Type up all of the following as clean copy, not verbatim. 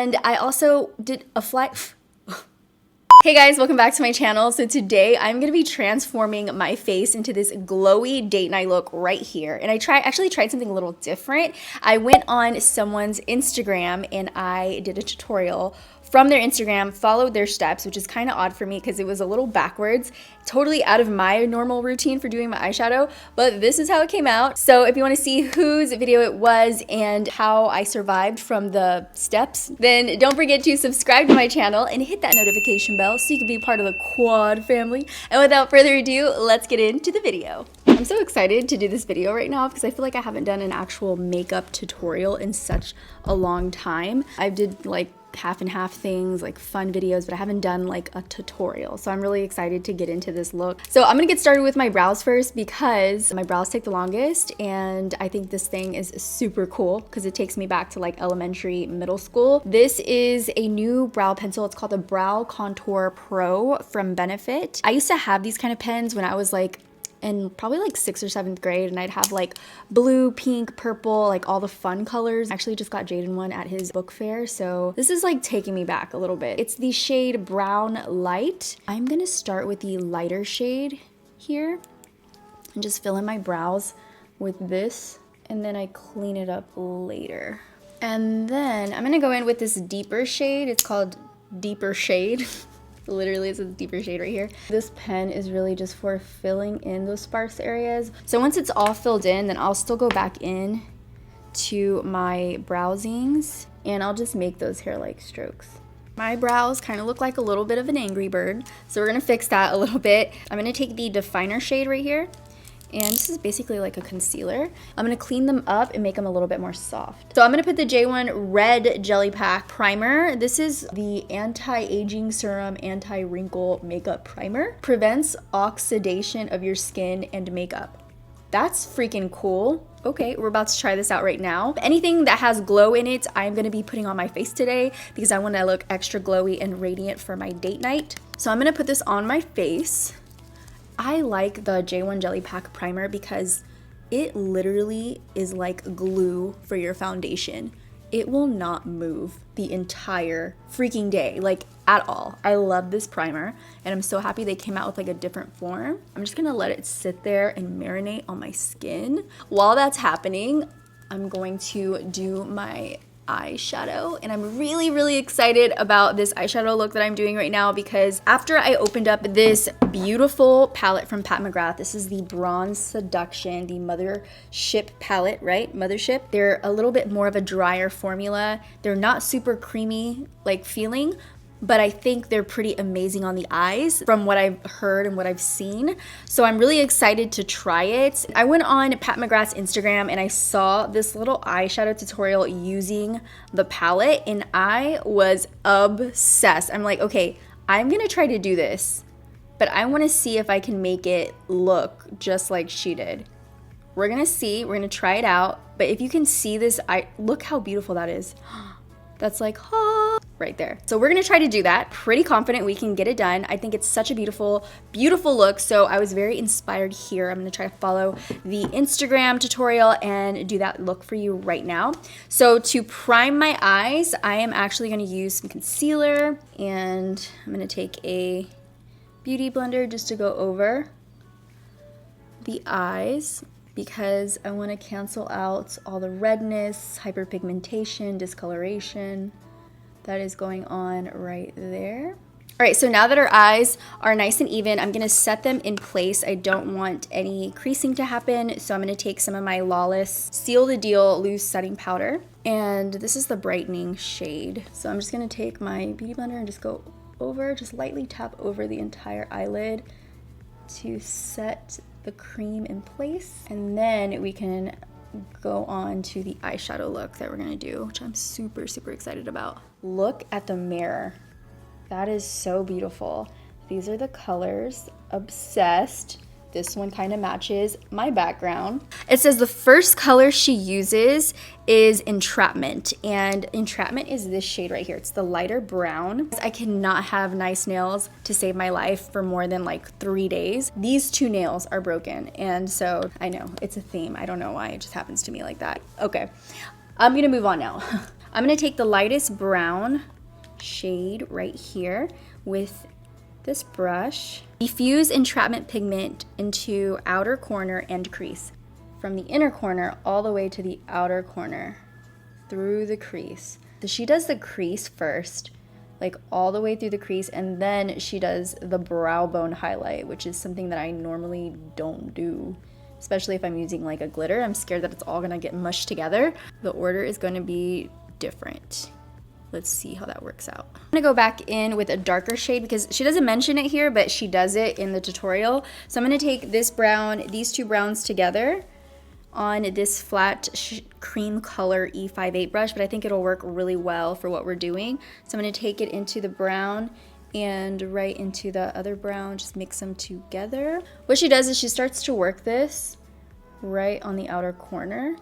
And I also did a Hey guys, welcome back to my channel. So today I'm going to be transforming my face into this glowy date night look right here. And I actually tried something a little different. I went on someone's Instagram and I did a tutorial from their Instagram, followed their steps, which is kind of odd for me because it was a little backwards, totally out of my normal routine for doing my eyeshadow, but this is how it came out. So if you want to see whose video it was and how I survived from the steps, then don't forget to subscribe to my channel and hit that notification bell so you can be part of the quad family. And without further ado, let's get into the video. I'm so excited to do this video right now because I feel like I haven't done an actual makeup tutorial in such a long time. I did like half and half things, like fun videos, but I haven't done like a tutorial. So I'm really excited to get into this look. So I'm gonna get started with my brows first because my brows take the longest, and I think this thing is super cool because it takes me back to like elementary, middle school. This is a new brow pencil. It's called the Brow Contour Pro from Benefit. I used to have these kind of pens when I was like in probably like 6th or 7th grade, and I'd have like blue, pink, purple, like all the fun colors. I actually just got J.one at his book fair, so this is like taking me back a little bit. It's the shade Brown Light. I'm gonna start with the lighter shade here and just fill in my brows with this, and then I clean it up later. And then I'm gonna go in with this deeper shade. It's called Deeper Shade. Literally, it's a deeper shade right here. This pen is really just for filling in those sparse areas. So once it's all filled in, then I'll still go back in to my browsings and I'll just make those hair-like strokes. My brows kind of look like a little bit of an angry bird, so we're gonna fix that a little bit. I'm gonna take the definer shade right here, and this is basically like a concealer. I'm gonna clean them up and make them a little bit more soft. So I'm gonna put the J.one Red Jelly Pack Primer. This is the Anti-Aging Serum Anti-Wrinkle Makeup Primer. Prevents oxidation of your skin and makeup. That's freaking cool. Okay, we're about to try this out right now. Anything that has glow in it, I'm gonna be putting on my face today because I wanna look extra glowy and radiant for my date night. So I'm gonna put this on my face. I like the J.one Jelly Pack Primer because it literally is like glue for your foundation. It will not move the entire freaking day, like at all. I love this primer and I'm so happy they came out with like a different form. I'm just gonna let it sit there and marinate on my skin. While that's happening, I'm going to do my eyeshadow, and I'm really excited about this eyeshadow look that I'm doing right now because after I opened up this beautiful palette from McGrath, this is the Bronze Seduction, the Mothership palette, right? Mothership. They're a little bit more of a drier formula. They're not super creamy like feeling, but I think they're pretty amazing on the eyes from what I've heard and what I've seen. So I'm really excited to try it. I went on Pat McGrath's Instagram and I saw this little eyeshadow tutorial using the palette and I was obsessed. I'm like, okay, I'm gonna try to do this, but I wanna see if I can make it look just like she did. We're gonna see, we're gonna try it out, but if you can see this, look how beautiful that is. That's like, right there. So we're gonna try to do that. Pretty confident we can get it done. I think it's such a beautiful look. So I was very inspired here. I'm gonna try to follow the Instagram tutorial and do that look for you right now. So to prime my eyes, I am actually gonna use some concealer, and I'm gonna take a beauty blender just to go over the eyes, because I want to cancel out all the redness, hyperpigmentation, discoloration that is going on right there. All right, so now that our eyes are nice and even, I'm gonna set them in place. I don't want any creasing to happen, so I'm gonna take some of my Lawless Seal the Deal Loose Setting Powder, and this is the brightening shade. So I'm just gonna take my beauty blender and just go over, just lightly tap over the entire eyelid to set the cream in place, and then we can go on to the eyeshadow look that we're gonna do, which I'm super excited about. Look at the mirror. That is so beautiful. These are the colors. Obsessed. This one kind of matches my background. It says the first color she uses is Entrapment, and Entrapment is this shade right here. It's the lighter brown. I cannot have nice nails to save my life for more than like 3 days. These two nails are broken, and so I know it's a theme. I don't know why, it just happens to me like that. Okay, I'm gonna move on now. I'm gonna take the lightest brown shade right here with this brush. Diffuse entrapment pigment into outer corner and crease. From the inner corner all the way to the outer corner through the crease. So she does the crease first, like all the way through the crease, and then she does the brow bone highlight, which is something that I normally don't do, especially if I'm using like a glitter. I'm scared that it's all gonna get mushed together. The order is gonna be different. Let's see how that works out. I'm gonna go back in with a darker shade because she doesn't mention it here, but she does it in the tutorial. So I'm gonna take this brown, these two browns together on this flat cream color E58 brush, but I think it'll work really well for what we're doing. So I'm gonna take it into the brown and right into the other brown, just mix them together. What she does is she starts to work this right on the outer corner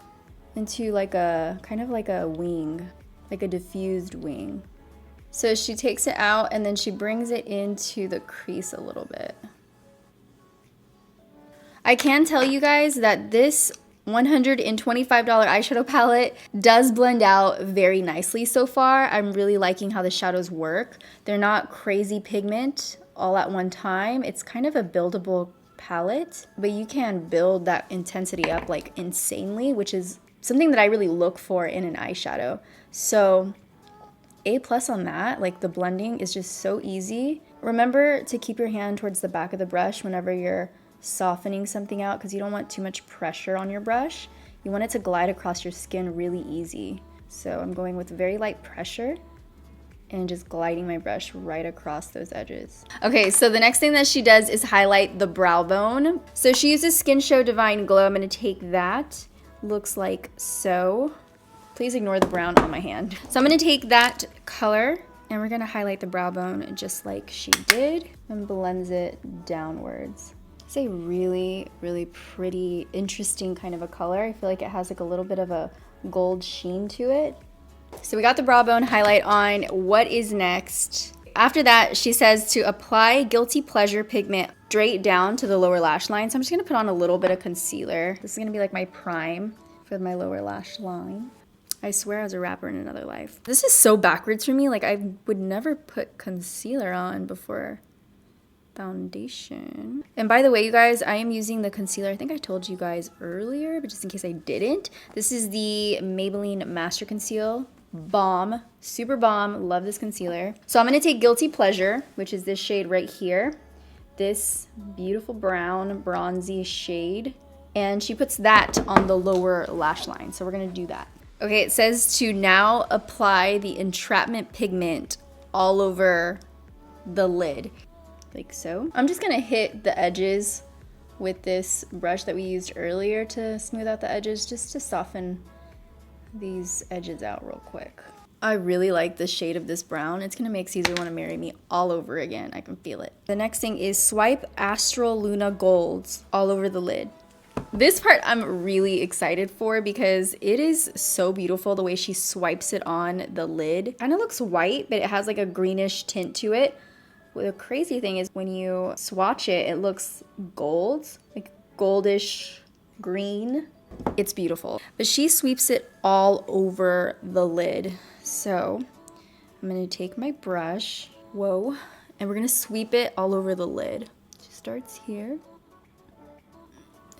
into like a, kind of like a wing, like a diffused wing. So she takes it out and then she brings it into the crease a little bit. I can tell you guys that this $125 eyeshadow palette does blend out very nicely so far. I'm really liking how the shadows work. They're not crazy pigment all at one time. It's kind of a buildable palette, but you can build that intensity up like insanely, which is something that I really look for in an eyeshadow. So A+ on that, like the blending is just so easy. Remember to keep your hand towards the back of the brush whenever you're softening something out, because you don't want too much pressure on your brush. You want it to glide across your skin really easy. So I'm going with very light pressure and just gliding my brush right across those edges. Okay, so the next thing that she does is highlight the brow bone. So she uses Skin Show Divine Glow. I'm gonna take that, looks like so. Please ignore the brown on my hand. So I'm gonna take that color and we're gonna highlight the brow bone just like she did and blends it downwards. It's a really, really pretty, interesting kind of a color. I feel like it has like a little bit of a gold sheen to it. So we got the brow bone highlight on. What is next? After that, she says to apply Guilty Pleasure pigment straight down to the lower lash line. So I'm just gonna put on a little bit of concealer. This is gonna be like my prime for my lower lash line. I swear I was a rapper in another life. This is so backwards for me. Like I would never put concealer on before foundation. And by the way, you guys, I am using the concealer. I think I told you guys earlier, but just in case I didn't, this is the Maybelline Master Conceal. Bomb, super bomb, love this concealer. So I'm gonna take Guilty Pleasure, which is this shade right here, this beautiful brown, bronzy shade, and she puts that on the lower lash line. So we're gonna do that. Okay, it says to now apply the entrapment pigment all over the lid. Like so. I'm just gonna hit the edges with this brush that we used earlier to smooth out the edges, just to soften these edges out real quick. I really like the shade of this brown. It's gonna make Caesar wanna marry me all over again. I can feel it. The next thing is swipe Astral Luna Golds all over the lid. This part I'm really excited for because it is so beautiful the way she swipes it on the lid. Kinda looks white, but it has like a greenish tint to it. Well, the crazy thing is when you swatch it, it looks gold, like goldish green. It's beautiful. But she sweeps it all over the lid. So I'm gonna take my brush, whoa, and we're gonna sweep it all over the lid. She starts here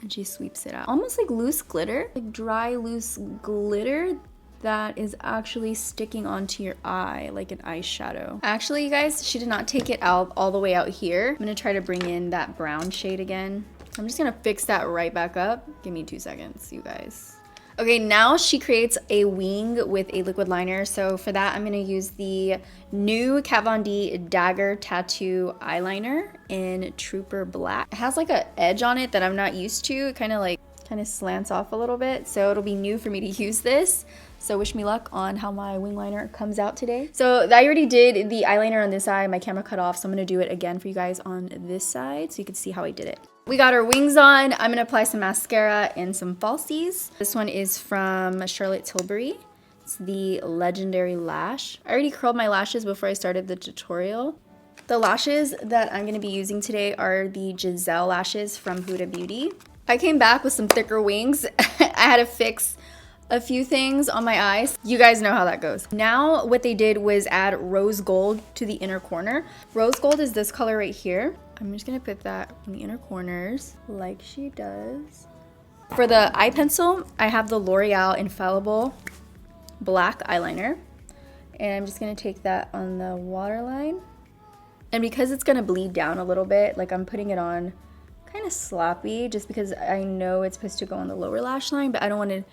and she sweeps it out. Almost like loose glitter, like dry, loose glitter that is actually sticking onto your eye like an eyeshadow. Actually, you guys, she did not take it out all the way out here. I'm gonna try to bring in that brown shade again. I'm just gonna fix that right back up. Give me 2 seconds, you guys. Okay, now she creates a wing with a liquid liner. So for that, I'm gonna use the new Kat Von D Dagger Tattoo Eyeliner in Trooper Black. It has like an edge on it that I'm not used to. It kind of slants off a little bit. So it'll be new for me to use this. So wish me luck on how my wing liner comes out today. So I already did the eyeliner on this eye. My camera cut off, so I'm gonna do it again for you guys on this side so you can see how I did it. We got our wings on. I'm gonna apply some mascara and some falsies. This one is from Charlotte Tilbury. It's the Legendary Lash. I already curled my lashes before I started the tutorial. The lashes that I'm gonna be using today are the Giselle lashes from Huda Beauty. I came back with some thicker wings. I had to fix a few things on my eyes. You guys know how that goes. Now what they did was add rose gold to the inner corner. Rose gold is this color right here. I'm just gonna put that in the inner corners like she does. For the eye pencil, I have the L'Oreal Infallible black eyeliner. And I'm just gonna take that on the waterline. And because it's gonna bleed down a little bit, like I'm putting it on kind of sloppy just because I know it's supposed to go on the lower lash line, but I don't wanna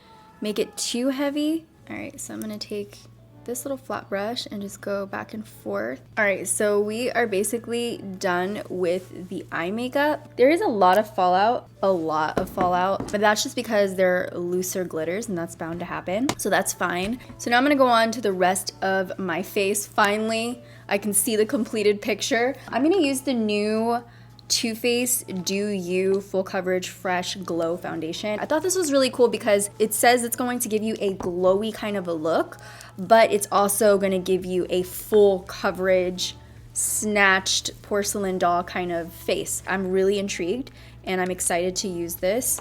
make it too heavy. All right, so I'm gonna take this little flat brush and just go back and forth. All right, so we are basically done with the eye makeup. There is a lot of fallout, but that's just because they're looser glitters and that's bound to happen. So that's fine. So now I'm gonna go on to the rest of my face. Finally, I can see the completed picture. I'm gonna use the new Too Faced Do You Full Coverage Fresh Glow Foundation. I thought this was really cool because it says it's going to give you a glowy kind of a look, but it's also gonna give you a full coverage, snatched porcelain doll kind of face. I'm really intrigued and I'm excited to use this.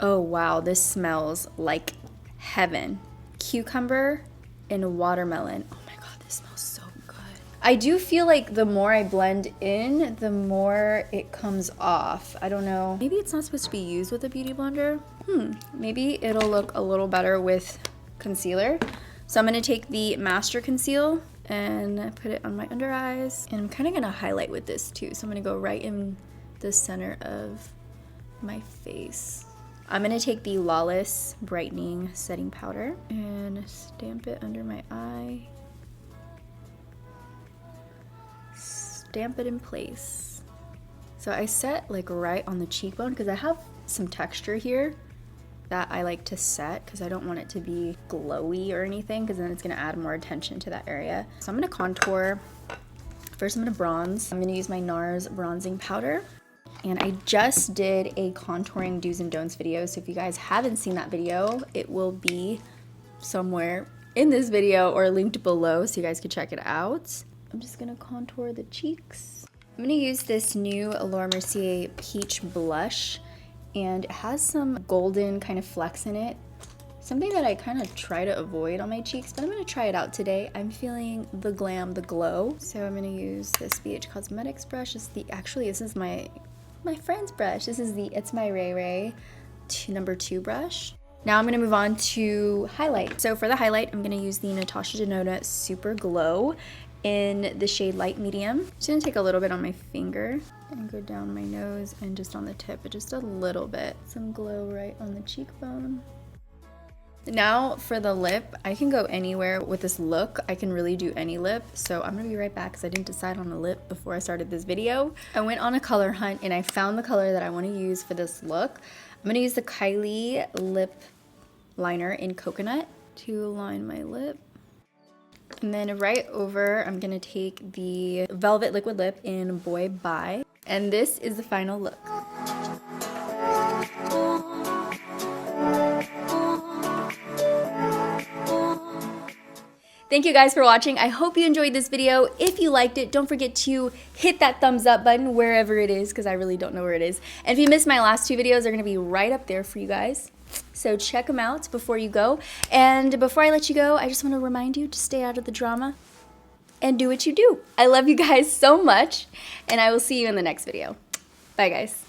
Oh wow, this smells like heaven. Cucumber and watermelon. Oh my God, this smells so good. I do feel like the more I blend in, the more it comes off. I don't know. Maybe it's not supposed to be used with a beauty blender. Maybe it'll look a little better with concealer. So I'm gonna take the Master Conceal and put it on my under eyes. And I'm kind of gonna highlight with this too. So I'm gonna go right in the center of my face. I'm gonna take the Lawless Brightening Setting Powder and stamp it under my eye. Stamp it in place. So I set like right on the cheekbone because I have some texture here that I like to set because I don't want it to be glowy or anything because then it's gonna add more attention to that area. So I'm gonna contour. First I'm gonna bronze. I'm gonna use my NARS bronzing powder. And I just did a contouring do's and don'ts video. So if you guys haven't seen that video, it will be somewhere in this video or linked below so you guys can check it out. I'm just gonna contour the cheeks. I'm gonna use this new Laura Mercier Peach Blush, and it has some golden kind of flecks in it. Something that I kind of try to avoid on my cheeks, but I'm gonna try it out today. I'm feeling the glam, the glow. So I'm gonna use this BH Cosmetics brush. Actually, this is my friend's brush. This is the It's My Ray Ray number 2 brush. Now I'm gonna move on to highlight. So for the highlight, I'm gonna use the Natasha Denona Super Glow in the shade Light Medium. Just gonna take a little bit on my finger and go down my nose and just on the tip, but just a little bit. Some glow right on the cheekbone. Now for the lip, I can go anywhere with this look. I can really do any lip. So I'm gonna be right back because I didn't decide on a lip before I started this video. I went on a color hunt and I found the color that I wanna use for this look. I'm gonna use the Kylie lip liner in Coconut to line my lip. And then right over, I'm gonna take the Velvet Liquid Lip in Boy Bye. And this is the final look. Thank you guys for watching. I hope you enjoyed this video. If you liked it, don't forget to hit that thumbs up button wherever it is, because I really don't know where it is. And if you missed my last 2 videos, they're gonna be right up there for you guys. So check them out before you go. And before I let you go, I just want to remind you to stay out of the drama and do what you do. I love you guys so much, and I will see you in the next video. Bye, guys.